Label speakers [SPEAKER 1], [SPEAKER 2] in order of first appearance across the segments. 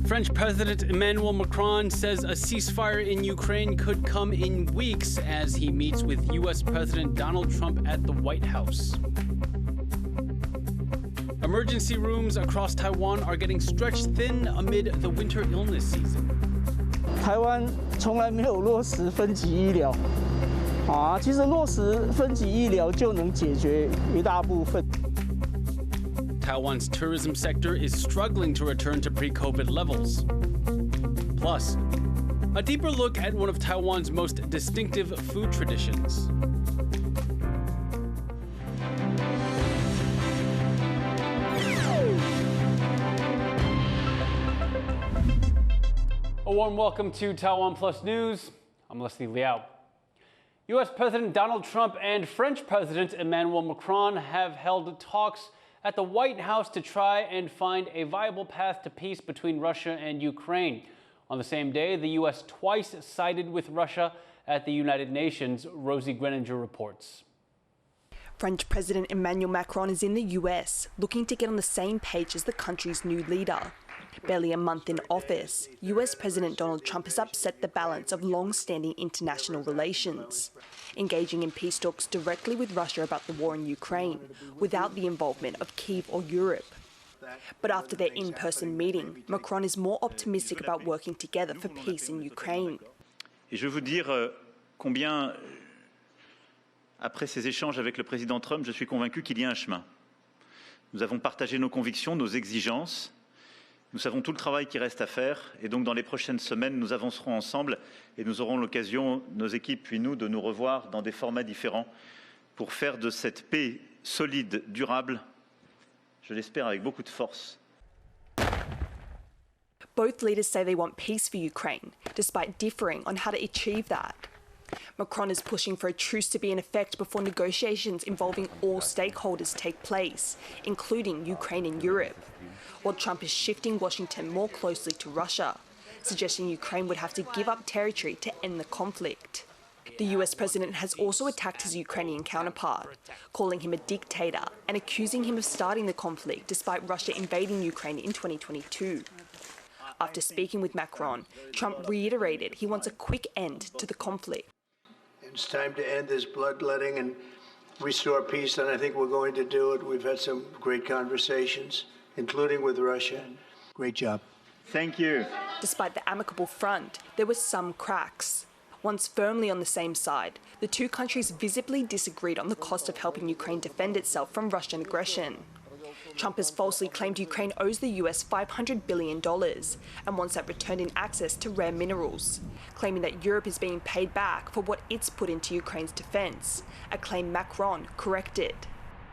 [SPEAKER 1] French President Emmanuel Macron says a ceasefire in Ukraine could come in weeks as he meets with U.S. President Donald Trump at the White House. Emergency rooms across Taiwan are getting stretched thin amid the winter illness season.
[SPEAKER 2] 台湾从来没有落实分级医疗，其实落实分级医疗就能解决一大部分。
[SPEAKER 1] Taiwan's tourism sector is struggling to return to pre-COVID levels. Plus, a deeper look at one of Taiwan's most distinctive food traditions. A warm welcome to TaiwanPlus News. I'm Liao. U.S. President Donald Trump and French President Emmanuel Macron have held talks at the White House to try and find a viable path to peace between Russia and Ukraine. On the same day, the U.S. twice sided with Russia at the United Nations, Rosie Greninger reports.
[SPEAKER 3] French President Emmanuel Macron is in the US, looking to get on the same page as the country's new leader. Barely a month in office, US President Donald Trump has upset the balance of long-standing international relations, engaging in peace talks directly with Russia about the war in Ukraine, without the involvement of Kyiv or Europe. But after their in-person meeting, Macron is more optimistic about working together for peace in Ukraine.
[SPEAKER 4] Et je veux vous dire combien, après ces échanges avec le président Trump, je suis convaincu qu'il y a un chemin. Nous avons partagé nos convictions, nos exigences. Nous savons tout le travail qui reste à faire et donc dans les prochaines semaines, nous avancerons ensemble et nous aurons l'occasion, nos équipes puis nous, de nous revoir dans des formats différents pour faire de cette paix solide, durable, je l'espère avec beaucoup de force.
[SPEAKER 3] Both leaders say they want peace for Ukraine, despite differing on how to achieve that. Macron is pushing for a truce to be in effect before negotiations involving all stakeholders take place, including Ukraine and Europe, while Trump is shifting Washington more closely to Russia, suggesting Ukraine would have to give up territory to end the conflict. The US president has also attacked his Ukrainian counterpart, calling him a dictator and accusing him of starting the conflict despite Russia invading Ukraine in 2022. After speaking with Macron, Trump reiterated he wants a quick end to the conflict.
[SPEAKER 5] It's time to end this bloodletting and restore peace, and I think we're going to do it. We've had some great conversations, including with Russia. Great job.
[SPEAKER 4] Thank you.
[SPEAKER 3] Despite the amicable front, there were some cracks. Once firmly on the same side, the two countries visibly disagreed on the cost of helping Ukraine defend itself from Russian aggression. Trump has falsely claimed Ukraine owes the US $500 billion and wants that returned in access to rare minerals, claiming that Europe is being paid back for what it's put into Ukraine's defence, a claim Macron corrected.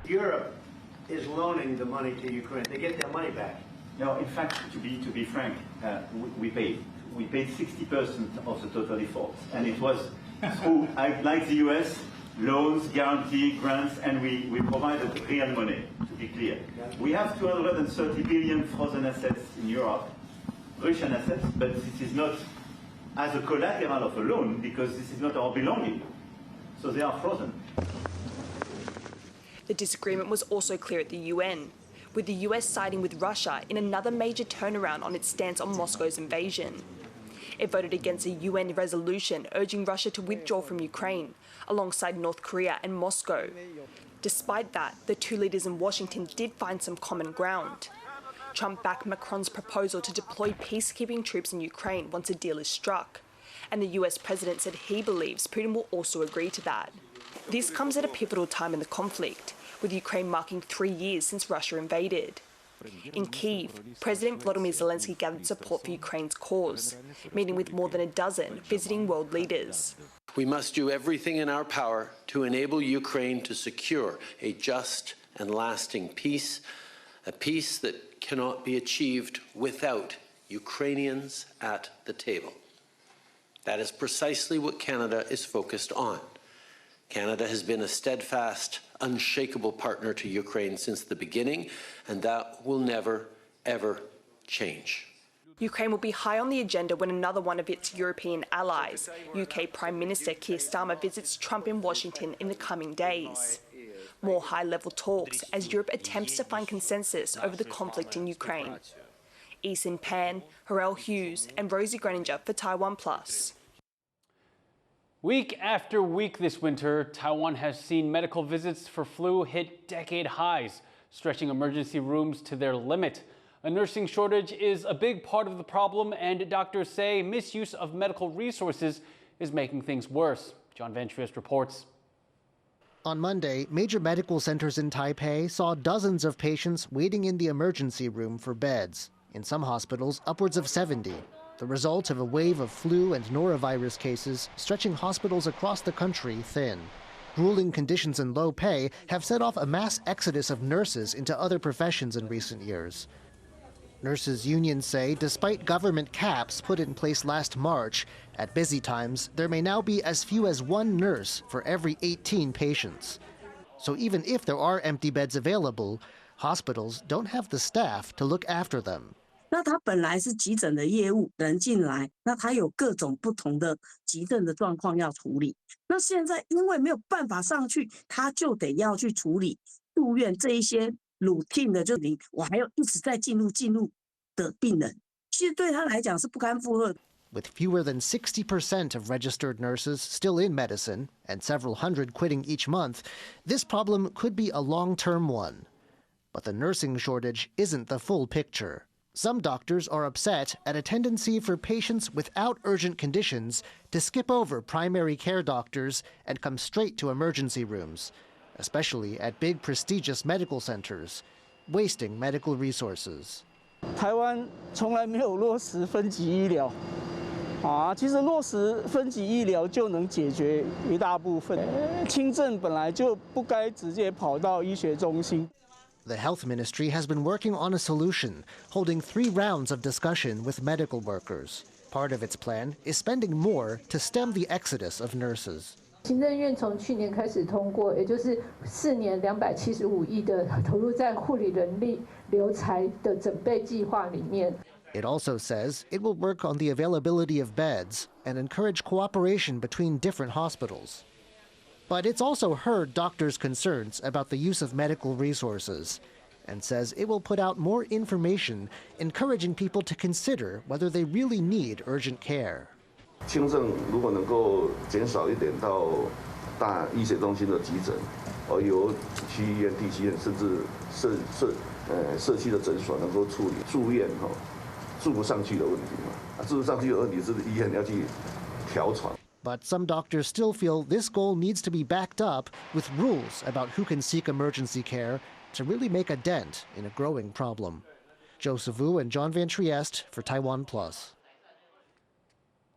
[SPEAKER 5] Europe is loaning the money to Ukraine. They get their money back.
[SPEAKER 4] No, in fact, to be frank, we paid 60% of the total effort, and it was through, like the US, loans, guarantee, grants, and we provided real money, to be clear. We have 230 billion frozen assets in Europe, Russian assets, but this is not as a collateral of a loan because this is not our belonging. So they are frozen.
[SPEAKER 3] The disagreement was also clear at the UN, with the US siding with Russia in another major turnaround on its stance on Moscow's invasion. It voted against a UN resolution urging Russia to withdraw from Ukraine, alongside North Korea and Moscow. Despite that, the two leaders in Washington did find some common ground. Trump backed Macron's proposal to deploy peacekeeping troops in Ukraine once a deal is struck, and the US president said he believes Putin will also agree to that. This comes at a pivotal time in the conflict, with Ukraine marking 3 years since Russia invaded. In Kyiv, President Volodymyr Zelensky gathered support for Ukraine's cause, meeting with more than a dozen visiting world leaders.
[SPEAKER 6] We must do everything in our power to enable Ukraine to secure a just and lasting peace, a peace that cannot be achieved without Ukrainians at the table. That is precisely what Canada is focused on. Canada has been a steadfast, unshakable partner to Ukraine since the beginning, and that will never, ever change.
[SPEAKER 3] Ukraine will be high on the agenda when another one of its European allies, UK Prime Minister Keir Starmer, visits Trump in Washington in the coming days. More high-level talks as Europe attempts to find consensus over the conflict in Ukraine. Ethan Pan, Harrell Hughes and Rosie Greninger for TaiwanPlus.
[SPEAKER 1] Week after week this winter, Taiwan has seen medical visits for flu hit decade highs, stretching emergency rooms to their limit. A nursing shortage is a big part of the problem, and doctors say misuse of medical resources is making things worse. John Van Trieste reports.
[SPEAKER 7] On Monday, major medical centers in Taipei saw dozens of patients waiting in the emergency room for beds. In some hospitals, upwards of 70. The result of a wave of flu and norovirus cases stretching hospitals across the country thin. Grueling conditions and low pay have set off a mass exodus of nurses into other professions in recent years. Nurses' unions say despite government caps put in place last March, at busy times, there may now be as few as one nurse for every 18 patients. So even if there are empty beds available, hospitals don't have the staff to look after them.
[SPEAKER 8] 那他本来是急诊的业务，人进来，那他有各种不同的急诊的状况要处理。那现在因为没有办法上去，他就得要去处理住院这一些 routine 的，就你我还要一直在进入的病人，其实对他来讲是不堪负荷。
[SPEAKER 7] With fewer than 60% of registered nurses still in medicine and several hundred quitting each month, this problem could be a long-term one. But the nursing shortage isn't the full picture. Some doctors are upset at a tendency for patients without urgent conditions to skip over primary care doctors and come straight to emergency rooms, especially at big prestigious medical centers, wasting medical resources.
[SPEAKER 2] 台湾从来没有落实分级医疗，其实落实分级医疗就能解决一大部分。轻症本来就不该直接跑到医学中心。
[SPEAKER 7] The health ministry has been working on a solution, holding 3 rounds of discussion with medical workers. Part of its plan is spending more to stem the exodus of nurses.
[SPEAKER 9] 行政院从去年开始通过，也就是4年275亿的投入在护理人力留才的准备计划里面。
[SPEAKER 7] It also says it will work on the availability of beds and encourage cooperation between different hospitals. But it's also heard doctors' concerns about the use of medical resources and says it will put out more information encouraging people to consider whether they really need urgent care.
[SPEAKER 10] 轻症如果能够减少一点到大医学中心的急诊，而由区医院、地区医院甚至社区的诊所能够处理住院住不上去的问题嘛，住不上去的问题是医院要去调床。
[SPEAKER 7] But some doctors still feel this goal needs to be backed up with rules about who can seek emergency care to really make a dent in a growing problem. Joseph Wu and John Van Trieste for TaiwanPlus.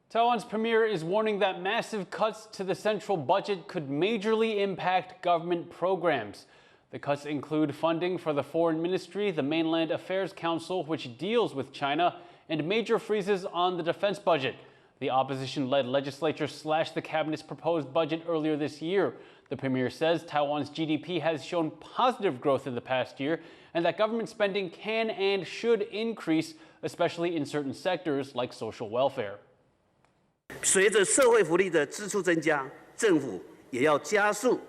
[SPEAKER 1] Taiwan's premier is warning that massive cuts to the central budget could majorly impact government programs. The cuts include funding for the Foreign Ministry, the Mainland Affairs Council, which deals with China, and major freezes on the defense budget. The opposition-led legislature slashed the cabinet's proposed budget earlier this year. The premier says Taiwan's GDP has shown positive growth in the past year and that government spending can and should increase, especially in certain sectors like social welfare.
[SPEAKER 11] 随着社会福利的支出增加，政府也要加速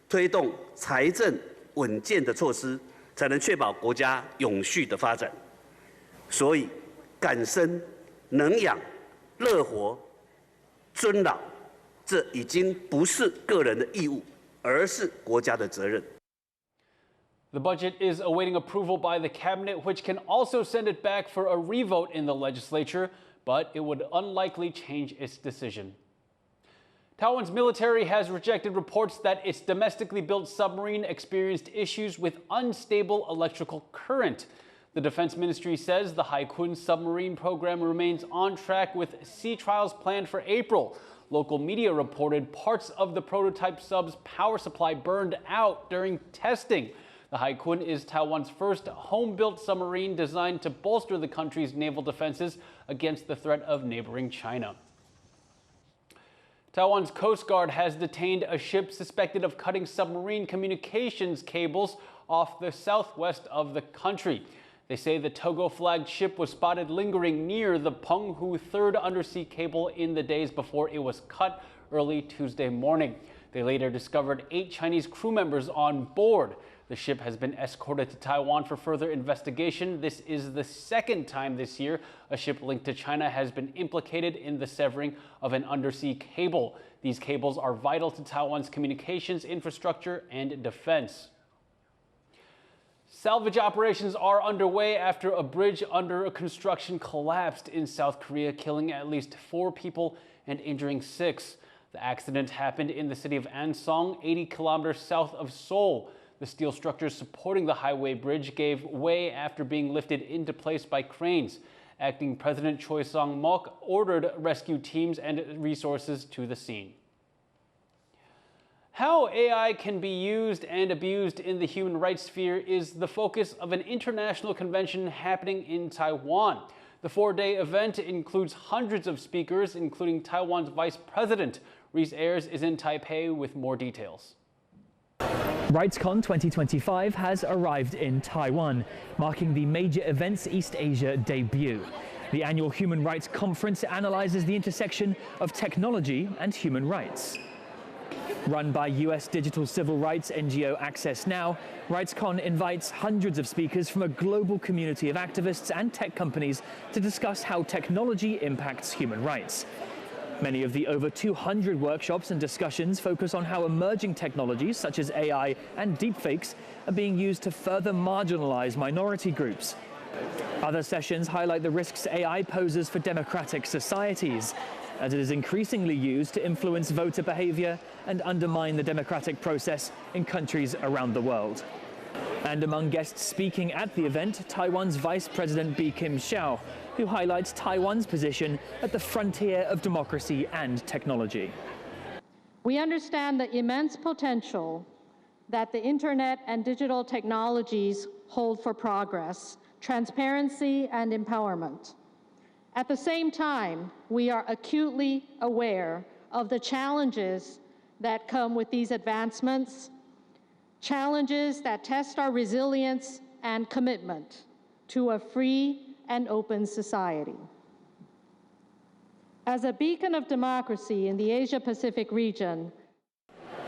[SPEAKER 11] 推动财政稳健的措施，才能确保国家永续的发展。所以，敢生、能养、乐活、尊老，这已经不是个人的义务，而是国家的责任。
[SPEAKER 1] The budget is awaiting approval by the cabinet, which can also send it back for a revote in the legislature, but it would unlikely change its decision. Taiwan's military has rejected reports that its domestically built submarine experienced issues with unstable electrical current. The Defense Ministry says the Haikun submarine program remains on track with sea trials planned for April. Local media reported parts of the prototype sub's power supply burned out during testing. The Haikun is Taiwan's first home-built submarine designed to bolster the country's naval defenses against the threat of neighboring China. Taiwan's Coast Guard has detained a ship suspected of cutting submarine communications cables off the southwest of the country. They say the Togo-flagged ship was spotted lingering near the Penghu 3rd undersea cable in the days before it was cut early Tuesday morning. They later discovered 8 Chinese crew members on board. The ship has been escorted to Taiwan for further investigation. This is the second time this year a ship linked to China has been implicated in the severing of an undersea cable. These cables are vital to Taiwan's communications infrastructure and defense. Salvage operations are underway after a bridge under construction collapsed in South Korea, killing at least 4 people and injuring 6. The accident happened in the city of Ansong, 80 kilometers south of Seoul. The steel structures supporting the highway bridge gave way after being lifted into place by cranes. Acting President Choi Sang-mok ordered rescue teams and resources to the scene. How AI can be used and abused in the human rights sphere is the focus of an international convention happening in Taiwan. The 4-day event includes hundreds of speakers, including Taiwan's Vice President. Reese Ayers is in Taipei with more details.
[SPEAKER 12] RightsCon 2025 has arrived in Taiwan, marking the major event's East Asia debut. The annual Human Rights Conference analyzes the intersection of technology and human rights. Run by U.S. digital civil rights NGO Access Now, RightsCon invites hundreds of speakers from a global community of activists and tech companies to discuss how technology impacts human rights. Many of the over 200 workshops and discussions focus on how emerging technologies such as AI and deepfakes are being used to further marginalize minority groups. Other sessions highlight the risks AI poses for democratic societies, as it is increasingly used to influence voter behavior and undermine the democratic process in countries around the world. And among guests speaking at the event, Taiwan's Vice President Kim Xiao, who highlights Taiwan's position at the frontier of democracy and technology.
[SPEAKER 13] We understand the immense potential that the internet and digital technologies hold for progress, transparency, and empowerment. At the same time, we are acutely aware of the challenges that come with these advancements, challenges that test our resilience and commitment to a free and open society. As a beacon of democracy in the Asia-Pacific region,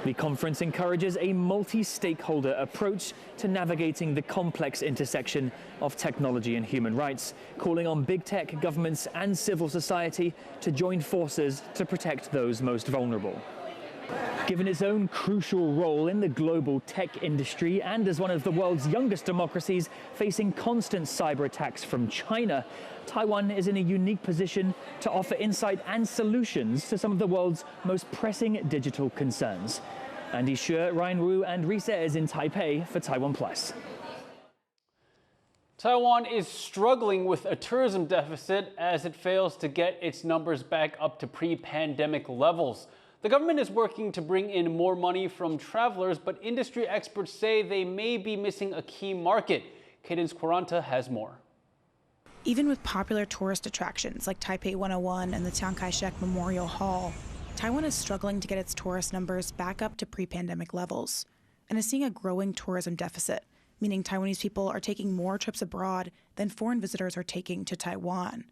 [SPEAKER 12] the conference encourages a multi-stakeholder approach to navigating the complex intersection of technology and human rights, calling on big tech, governments, and civil society to join forces to protect those most vulnerable. Given its own crucial role in the global tech industry and as one of the world's youngest democracies facing constant cyber attacks from China, Taiwan is in a unique position to offer insight and solutions to some of the world's most pressing digital concerns. Andy Xue, Ryan Wu, and Reese Ayers in Taipei for TaiwanPlus.
[SPEAKER 1] Taiwan is struggling with a tourism deficit as it fails to get its numbers back up to pre-pandemic levels. The government is working to bring in more money from travelers, but industry experts say they may be missing a key market. Cadence Quaranta has more.
[SPEAKER 14] Even with popular tourist attractions like Taipei 101 and the Chiang Kai-shek Memorial Hall, Taiwan is struggling to get its tourist numbers back up to pre-pandemic levels and is seeing a growing tourism deficit, meaning Taiwanese people are taking more trips abroad than foreign visitors are taking to Taiwan.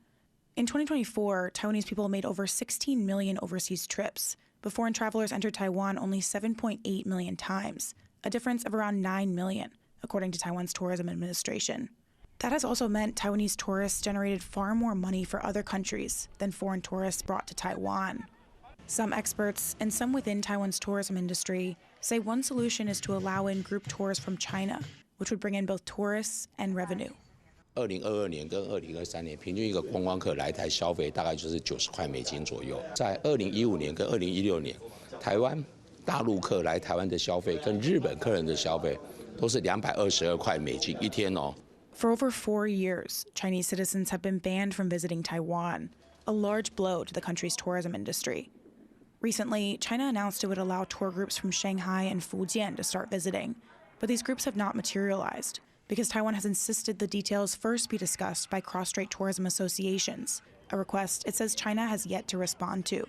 [SPEAKER 14] In 2024, Taiwanese people made over 16 million overseas trips, but foreign travelers entered Taiwan only 7.8 million times, a difference of around 9 million, according to Taiwan's tourism administration. That has also meant Taiwanese tourists generated far more money for other countries than foreign tourists brought to Taiwan. Some experts, and some within Taiwan's tourism industry, say one solution is to allow in group tours from China, which would bring in both tourists and revenue.
[SPEAKER 15] 2022年跟2023年平均一个观光客来台消费大概就是90块美金左右。在2015年跟2016年，台湾大陆客来台湾的消费跟日本客人的消费都是222块美金一天哦。
[SPEAKER 14] For over 4 years, Chinese citizens have been banned from visiting Taiwan, a large blow to the country's tourism industry. Recently, China announced it would allow tour groups from Shanghai and Fujian to start visiting, but these groups have not materialized, because Taiwan has insisted the details first be discussed by cross-strait tourism associations, a request it says China has yet to respond to.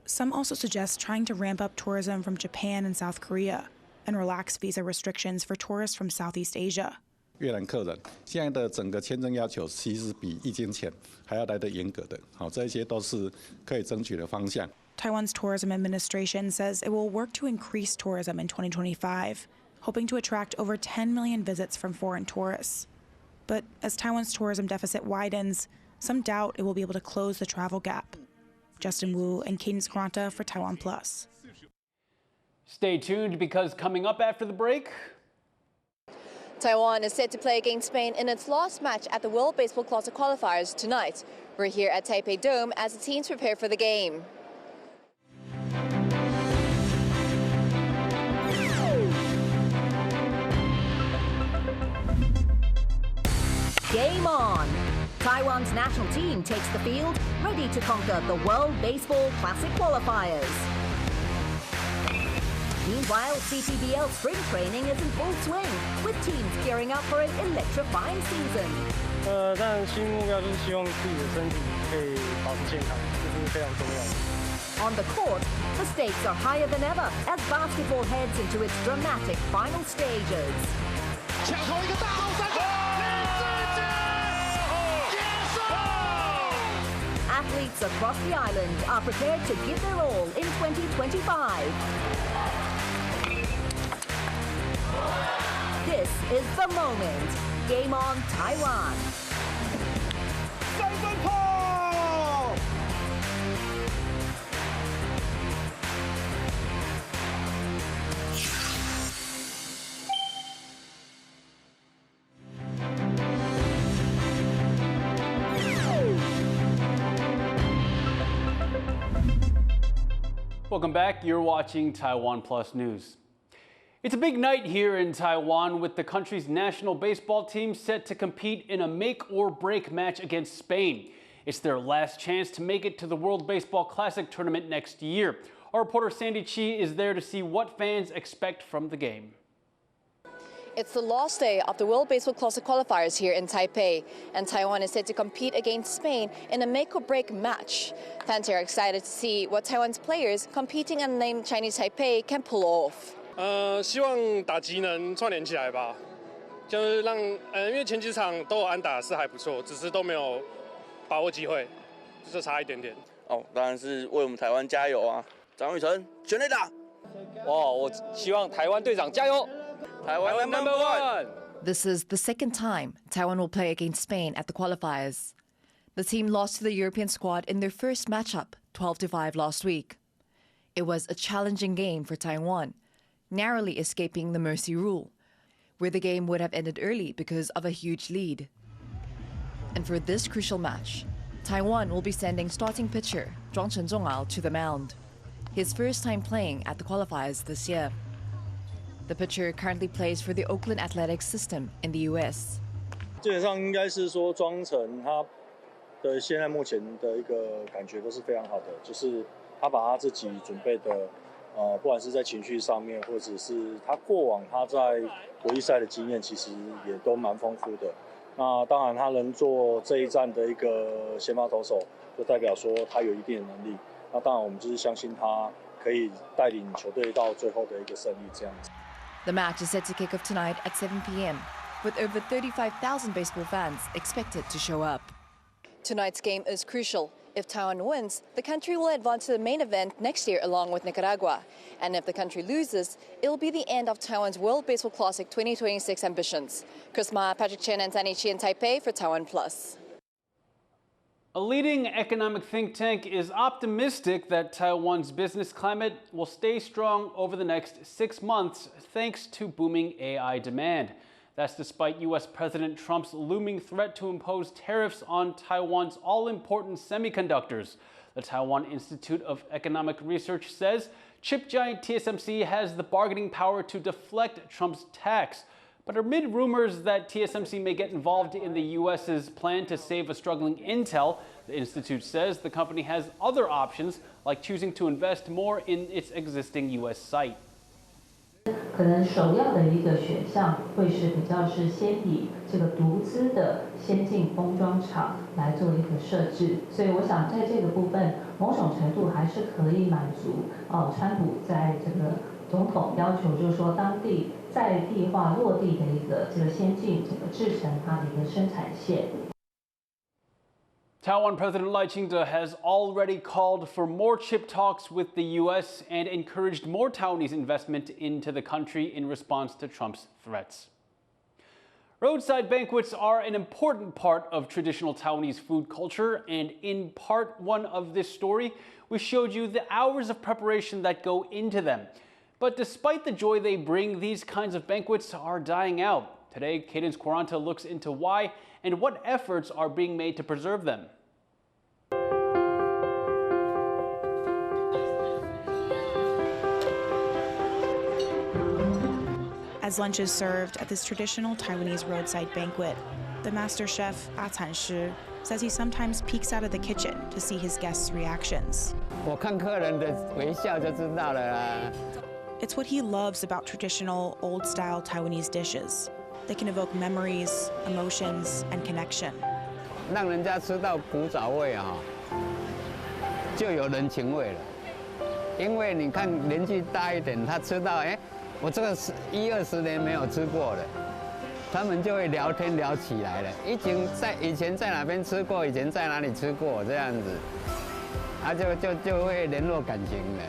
[SPEAKER 14] Some also suggest trying to ramp up tourism from Japan and South Korea and relax visa restrictions for tourists from Southeast Asia.
[SPEAKER 16] 越南客人现在的整个签证要求其实比疫情前还要来得严格的，好，这些都是可以争取的方向。
[SPEAKER 14] Taiwan's tourism administration says it will work to increase tourism in 2025, hoping to attract over 10 million visits from foreign tourists. But as Taiwan's tourism deficit widens, some doubt it will be able to close the travel gap. Justin Wu and Cadence Granta for TaiwanPlus.
[SPEAKER 1] Stay tuned because coming up after the break,
[SPEAKER 17] Taiwan is set to play against Spain in its last match at the World Baseball Classic qualifiers tonight. We're here at Taipei Dome as the teams prepare for the game.
[SPEAKER 18] Game on! Taiwan's national team takes the field, ready to conquer the World Baseball Classic qualifiers. Meanwhile, CPBL spring training is in full swing, with teams gearing up for an electrifying season.
[SPEAKER 19] 当然新目标就是希望自己的身体可以保持健康，这是非常重要的。
[SPEAKER 18] On the court, the stakes are higher than ever as basketball heads into its dramatic final stages.
[SPEAKER 20] 抢投一个大号三分，林志杰结束。
[SPEAKER 18] Athletes across the island are prepared to give their all in 2025. This is the moment. Game on Taiwan.
[SPEAKER 20] 三分炮！
[SPEAKER 1] welcome back. You're watching TaiwanPlus News. It's a big night here in Taiwan with the country's national baseball team set to compete in a make-or-break match against Spain. It's their last chance to make it to the World Baseball Classic tournament next year. Our reporter Sandy Chi is there to see what fans expect from the game.
[SPEAKER 17] It's the last day of the World Baseball Classic qualifiers here in Taipei, and Taiwan is set to compete against Spain in a make-or-break match. Fans are excited to see what Taiwan's players competing unnamed Chinese Taipei can pull off.
[SPEAKER 19] 希望打击能串联起来吧，就是让因为前几场都有安打是还不错，只是都没有把握机会，就是差一点点。
[SPEAKER 21] 哦，当然是为我们台湾加油啊！张雨晨全力打！哇，我希望台湾队长加油！台湾 number one！
[SPEAKER 22] This is the second time Taiwan will play against Spain at the qualifiers. The team lost to the European squad in their first matchup, 12-5 last week. It was a challenging game for Taiwan, narrowly escaping the mercy rule, where the game would have ended early because of a huge lead. And for this crucial match, Taiwan will be sending starting pitcher Zhuang Chenzhongal to the mound, his first time playing at the qualifiers this year. The pitcher currently plays for the Oakland Athletics system in the U.S.
[SPEAKER 19] 基本上应该是说庄成他的现在目前的一个感觉都是非常好的，就是他把他自己准备的。 不管是在情绪上面，或者是他过往他在国际赛的经验，其实也都蛮丰富的。那当然，他能做这一站的一个先发投手，就代表说他有一定的能力。那当然，我们就是相信他可以带领球队到最后的一个胜利这样子。
[SPEAKER 22] The match is set to kick off tonight at 7 p.m., with over 35,000 baseball fans expected to show up.
[SPEAKER 17] Tonight's game is crucial. If Taiwan wins, the country will advance to the main event next year along with Nicaragua. And if the country loses, it'll be the end of Taiwan's World Baseball Classic 2026 ambitions. Chris Ma, Patrick Chen, and Sandy Chi in Taipei for TaiwanPlus.
[SPEAKER 1] A leading economic think tank is optimistic that Taiwan's business climate will stay strong over the next 6 months thanks to booming AI demand. That's despite U.S. President Trump's looming threat to impose tariffs on Taiwan's all-important semiconductors. The Taiwan Institute of Economic Research says chip giant TSMC has the bargaining power to deflect Trump's tax. But amid rumors that TSMC may get involved in the U.S.'s plan to save a struggling Intel, the Institute says the company has other options, like choosing to invest more in its existing U.S. site.
[SPEAKER 9] 可能首要的一个选项会是比较是先以这个独资的先进封装厂来做一个设置，所以我想在这个部分某种程度还是可以满足川普在这个总统要求，就是说当地在地化落地的一个这个先进这个制成它的一个生产线。
[SPEAKER 1] Taiwan President Lai Ching-te has already called for more chip talks with the U.S. and encouraged more Taiwanese investment into the country in response to Trump's threats. Roadside banquets are an important part of traditional Taiwanese food culture, and in part one of this story, we showed you the hours of preparation that go into them. But despite the joy they bring, these kinds of banquets are dying out. Today, Cadence Quaranta looks into why and what efforts are being made to preserve them.
[SPEAKER 14] As lunch is served at this traditional Taiwanese roadside banquet, the master chef, Ah Tan-shi, says he sometimes peeks out of the kitchen to see his guests' reactions. It's what he loves about traditional, old-style Taiwanese dishes. They can evoke memories, emotions, and connection.
[SPEAKER 4] 让人家吃到古早味就有人情味了。因为你看年纪大一点，他吃到我这个10-20年没有吃过了，他们就会聊天聊起来了。以前在哪边吃过，以前在哪里吃过这样子，就会联络感情了。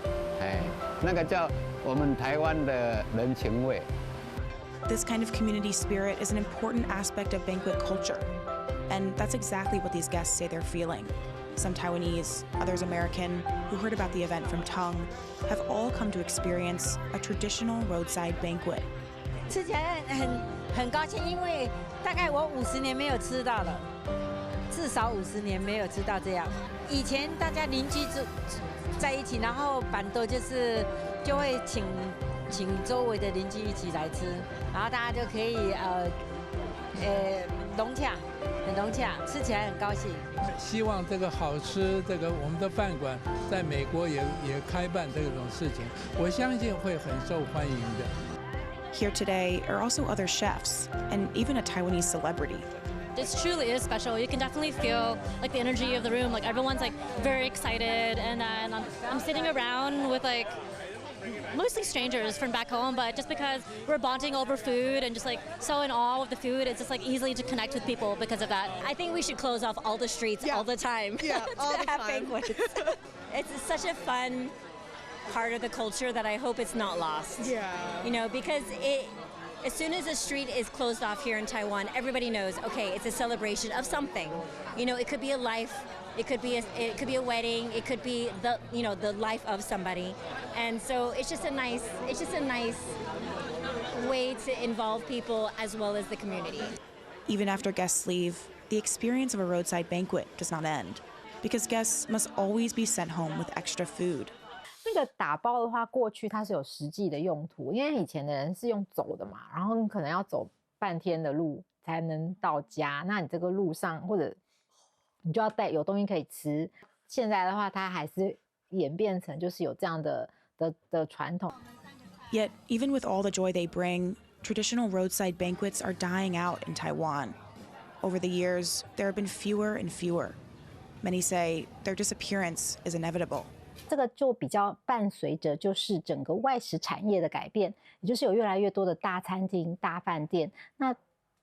[SPEAKER 4] 那个叫我们台湾的人情味。
[SPEAKER 14] This kind of community spirit is an important aspect of banquet culture, and that's exactly what these guests say they're feeling. Some Taiwanese, others American, who heard about the event from Tongue, have all come to experience a traditional roadside banquet.
[SPEAKER 5] 吃起来很高兴，因为大概我50年没有吃到了，至少50年没有吃到这样。以前大家邻居在一起，然后板豆就会请周围的邻居一起来吃，然后大家就可以融洽，很融洽，吃起来很高兴。
[SPEAKER 23] 希望这个好吃，我们的饭馆在美国也开办这种事情，我相信会很受欢迎的。
[SPEAKER 14] Here today are also other chefs and even a Taiwanese celebrity.
[SPEAKER 24] This truly is special. You can definitely feel like the energy of the room. Like everyone's like very excited, and then I'm sitting around with like mostly strangers from back home, but just because we're bonding over food and just like so in awe with the food, it's just like easily to connect with people because of that.
[SPEAKER 5] I think we should close off all the streets all the time.
[SPEAKER 24] Yeah, all the
[SPEAKER 5] have
[SPEAKER 24] time.
[SPEAKER 5] Banquets. It's such a fun part of the culture that I hope it's not lost.
[SPEAKER 24] Yeah.
[SPEAKER 5] You know, because as soon as a street is closed off here in Taiwan, everybody knows, okay, it's a celebration of something. You know, it could be a life, it could be a wedding, it could be the life of somebody. And so it's just a nice way to involve people as well as the community.
[SPEAKER 14] Even after guests leave, the experience of a roadside banquet does not end, because guests must always be sent home with extra food.
[SPEAKER 25] 那个打包的话，过去它是有实际的用途，因为以前的人是用走的嘛，然后你可能要走半天的路才能到家，那你这个路上或者你就要带有东西可以吃。现在的话，它还是演变成就是有这样的传统。
[SPEAKER 14] Yet, even with all the joy they bring, traditional roadside banquets are dying out in Taiwan. Over the years, there have been fewer and fewer. Many say their disappearance is inevitable.
[SPEAKER 25] 这个就比较伴随着就是整个外食产业的改变，也就是有越来越多的大餐厅、大饭店。那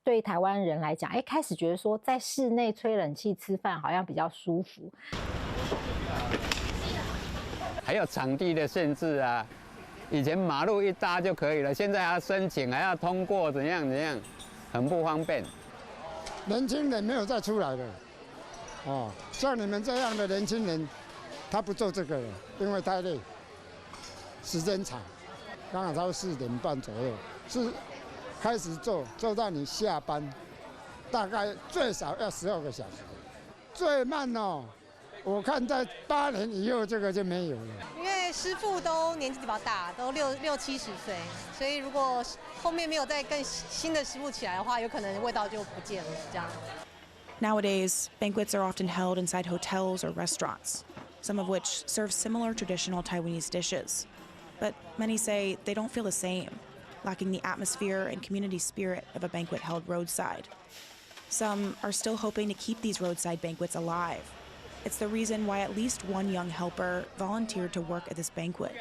[SPEAKER 25] 对台湾人来讲，开始觉得说在室内吹冷气吃饭好像比较舒服。
[SPEAKER 4] 还有场地的限制啊，以前马路一搭就可以了，现在还要申请，还要通过，怎样，很不方便。
[SPEAKER 26] 年轻人没有再出来了，像你们这样的年轻人。 他不做这个了，因为太累，时间长。刚好到4点半左右，是开始做到你下班，大概最少要12个小时。最慢我看在8年以后这个就没有了。
[SPEAKER 27] 因为师傅都年纪比较大，都60-70岁，所以如果后面没有再更新的师傅起来的话，有可能味道就不见了。这样。
[SPEAKER 14] Nowadays, banquets are often held inside hotels or restaurants, some of which serve similar traditional Taiwanese dishes. But many say they don't feel the same, lacking the atmosphere and community spirit of a banquet held roadside. Some are still hoping to keep these roadside banquets alive. It's the reason why at least one young helper volunteered to work at this banquet.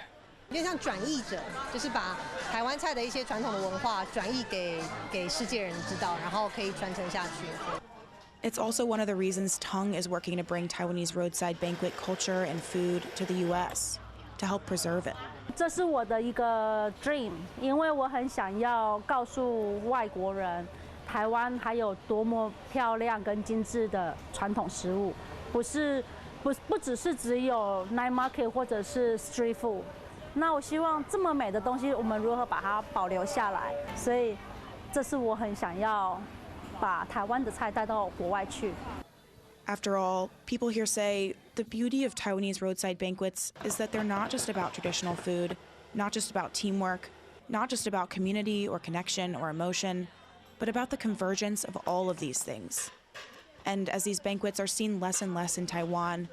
[SPEAKER 27] 有点像转译者，就是把台湾菜的一些传统的文化转译给世界人知道，然后可以传承下去。
[SPEAKER 14] It's also one of the reasons Tung is working to bring Taiwanese roadside banquet culture and food to the U.S. to help preserve it.
[SPEAKER 2] 这是我的一个 dream， 因为我很想要告诉外国人，台湾还有多么漂亮跟精致的传统食物，不只是只有 night market 或者是 street food。那我希望这么美的东西，我们如何把它保留下来？所以，这是我很想要把台湾的菜带到国外去。
[SPEAKER 14] After all, people here say the beauty of Taiwanese roadside banquets is that they're not just about traditional food, not just about teamwork, not just about community or connection or emotion, but about the convergence of all of these things. And as these banquets are seen less and less in Taiwan,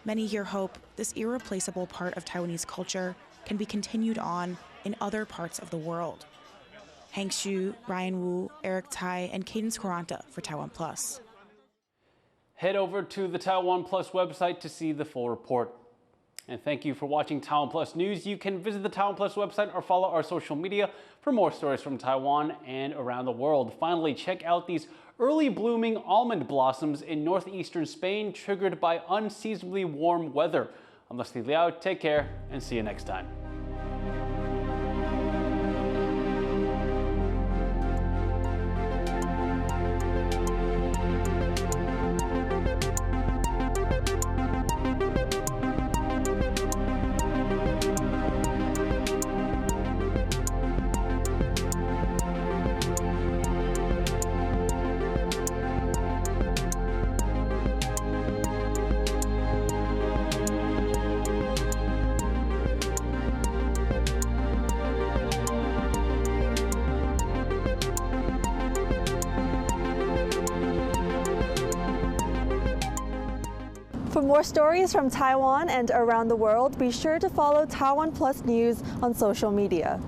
[SPEAKER 14] many here hope this irreplaceable part of Taiwanese culture can be continued on in other parts of the world. Hank Xu, Ryan Wu, Eric Tai, and Cadence Quaranta for TaiwanPlus.
[SPEAKER 1] Head over to the TaiwanPlus website to see the full report. And thank you for watching TaiwanPlus News. You can visit the TaiwanPlus website or follow our social media for more stories from Taiwan and around the world. Finally, check out these early blooming almond blossoms in northeastern Spain triggered by unseasonably warm weather. I'm Leslie Liao. Take care and see you next time.
[SPEAKER 3] For more stories from Taiwan and around the world, be sure to follow TaiwanPlus News on social media.